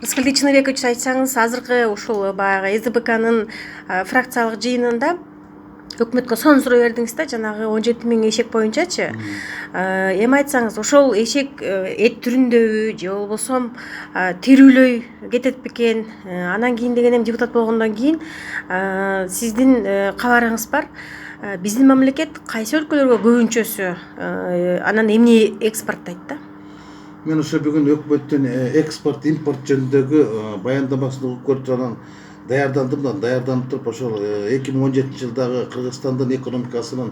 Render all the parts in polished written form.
Аскелди Чыныбекович, айтсаңыз, азыркы ушул баягы СДПКнын фракциялык жыйынында өкмөткө сон суроо бердиңиз да, жанагы 17.000 эшек боюнчачы. Эми айтсаңыз, ошол эшек эт түрүндөбү же болбосо тирүүлөй кетет бекен? Анан кийин деген эми депутат болгондон кийин сиздин кабарыңыз бар. Биздин мамлекет кайсы өлкөлөргө көбүнчөсү анан эмне экспорттойт да? Мен ошо бүгүн өкмөттүн экспорт импорт жөнүндөгү баяндамасын угуп көрүп анан даярданып туруп ошол 2017 жылдагы Кыргызстандын экономикасынын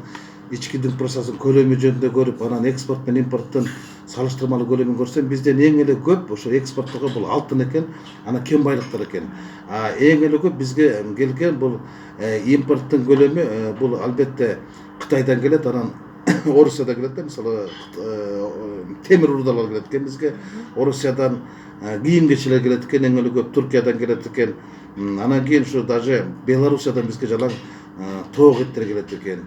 ички дүң процессинин көлөмү жөнүндө көрүп, анан экспорт менен импорттун салыштырмалуу көлөмүн көрсөм, бизден эң эле көп ошо экспорттогон бул алтын экен, анан кен байлыктар экен. Эң эле көп бизге келген бул импорттун көлөмү, бул албетте Кытайдан келет, анан Орусиядан келет да, мисалы темир рудалар келет экен бизге, Орусиядан кийим кечилер келет экен, эң эле көп Туркиядан келет экен. Анан кийин ушу даже Белоруссиядан бизге жалаң тоок эттер келет экен.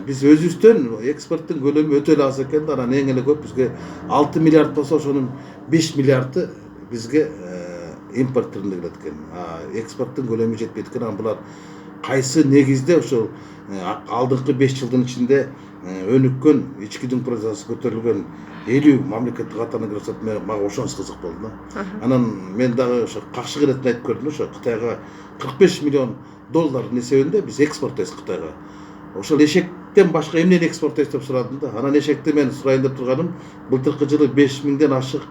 Биз өзүбүздөн экспорттун көлөмү өтө эле аз экен да, анан эң эле көп бизге 6 миллиард болсо, ошонун 5 миллиарды бизге импорт түрүндө келет экен. Экспорттун көлөмү жетпейт экен. Анан булар кайсы негизде ошол алдыңкы 5 жылдын ичинде өнүккөн, ички дүң процесси көтөрүлгөн 50 мамлекеттик катарына кирсек, мага ошонусу кызык болду да. Анан мен дагы ошо какшы керетин айтып көрдүм, ошо Кытайга 45 миллион доллар эсебинде биз экспорттойбуз Кытайга. Ошол эшектен башка эмнени экспорттойбуз деп сурадым да. Анан эшекти мен сурайын деп турганым, былтыркы жылы 5000ден ашык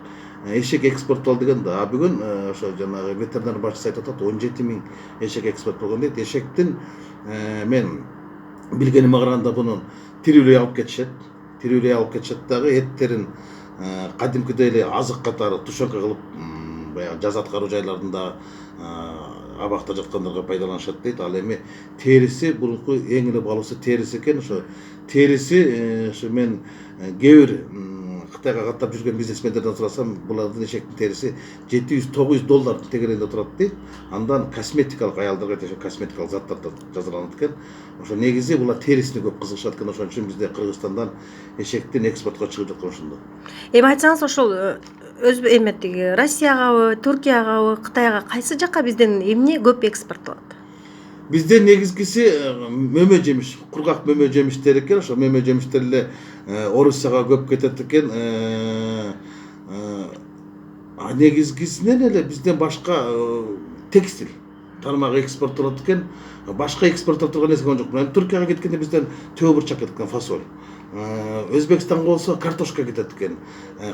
эшек экспорттолду деген да. Бүгүн ошо жанагы ветеринар башчысы айтып атат, 17.000 эшек экспорт болгон дейт. Эшектин мен билгениме караганда мунун тирүүлөй алып кетишет дагы, эттерин кадимкидей эле азык катары тушенка кылып, баягы жаз аткаруу жайларында абакта жаткандарга пайдаланышат дейт. Ал эми териси, бурунку эң эле баалуусу териси экен. Ошо териси, ошо мен кээ бир Кытайга каттап жүргөн бизнесмендерден сурасам, булардын эшектин териси $700-900 тегерегинде турат дейт. Андан косметикалык, аялдарга тиешелүү косметикалык заттар жасалынат экен. Ошо негизи булар терисине көп кызыгышат экен. Ошон үчүн бизде Кыргызстандан эшектин экспортко чыгып жаткан ошондо. Эми айтсаңыз, ошол эметиги Россиягабы, Туркиягабы, Кытайга кайсы жакка бизден эмне көп экспорттолот? Бизде негизгиси мөмө жемиш, кургак мөмө жемиштер экен. Ошо мөмө жемиштер эле Орусияга көп кетет экен. Негизгисинен эле бизден башка текстиль тармагы экспорттолот экен. Башка экспорттолот турган нерсе жок. Туркияга кеткенде бизден төбө бурчак кетет экен, фасоль. Өзбекстанга болсо картошка кетет экен.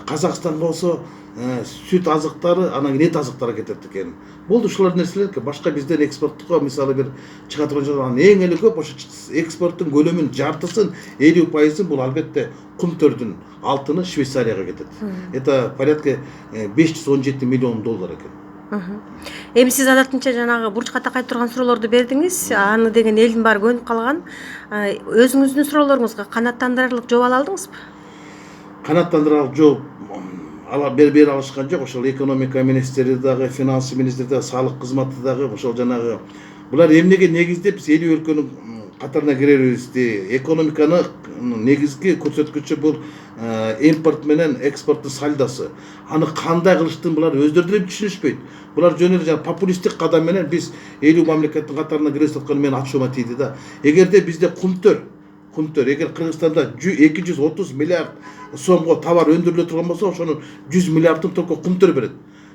Казакстанга болсо сүт азыктары, анан эт азыктары кетет экен. Болду, ушулар нерселер экен. Башка бизден экспорттко мисалы бир чыга турган жер, анан эң эле көп ошо экспорттун көлөмүнүн жартысын, 50% бул албетте кумтөрдүн алтыны Швейцарияга кетет. Это порядка $517 миллион экен. Эми сиз адатынча жанагы бурчка такай турган суроолорду бердиңиз. Аны деген элдин баары көнүп калган. Өзүңүздүн суроолоруңузга канааттандырарлык жооп ала алдыңызбы? Канааттандырарлык жооп бере алышкан жок. Ошол экономика министри дагы, финанс министри дагы, салык кызматы дагы, ошол жанагы булар эмнеге негиздеп биз 50 өлкөнүн катарына кирерибизди, экономиканы негизги көрсөткүчү бул импорт менен экспорттун сальдосы. Аны кандай кылыштын булар өздөрү деле түшүнүшпөйт. Булар жөн эле популисттик кадам менен биз 50 мамлекеттин катарына киребиз атканы менин ачуума тийди да. Эгерде бизде кумтөр, эгер Кыргызстанда 230 миллиард сомго товар өндүрүлө турган болсо, ошонун 100 миллиардын только кумтөр берет.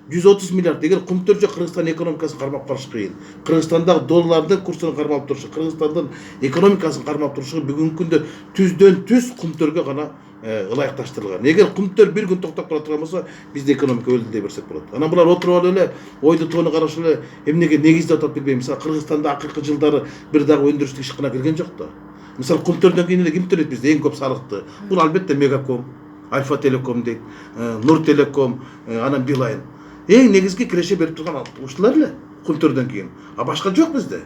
130 миллиард. Эгер кумтөр жок, Кыргызстан экономикасын кармап барыш кыйын. Кыргызстандагы доллардын курсун кармап турушу, Кыргызстандын экономикасын кармап турушу бүгүнкү күндө түздөн түз кумтөргө гана ылайыкташтырылган. Эгер кумтөр бир күн токтоп кала турган болсо, бизде экономика өлдү дей берсек болот. Анан булар отуруп алып эле ойду тоону карашып эле эмнеге негизде атат билбейм. Мисалы Кыргызстанда акыркы жылдары бир дагы өндүрүштүк ишкана кирген жок да. Мисалы кумтөрдөн кийин эле ким төлөйт бизде эң көп салыкты? Бул албетте Мегаком, Альфа Телеком дейт, Нур Телеком, анан Билайн. Эң негизги киреше берип турган ушулар эле кумтөрдөн кийин. Башка жок бизде.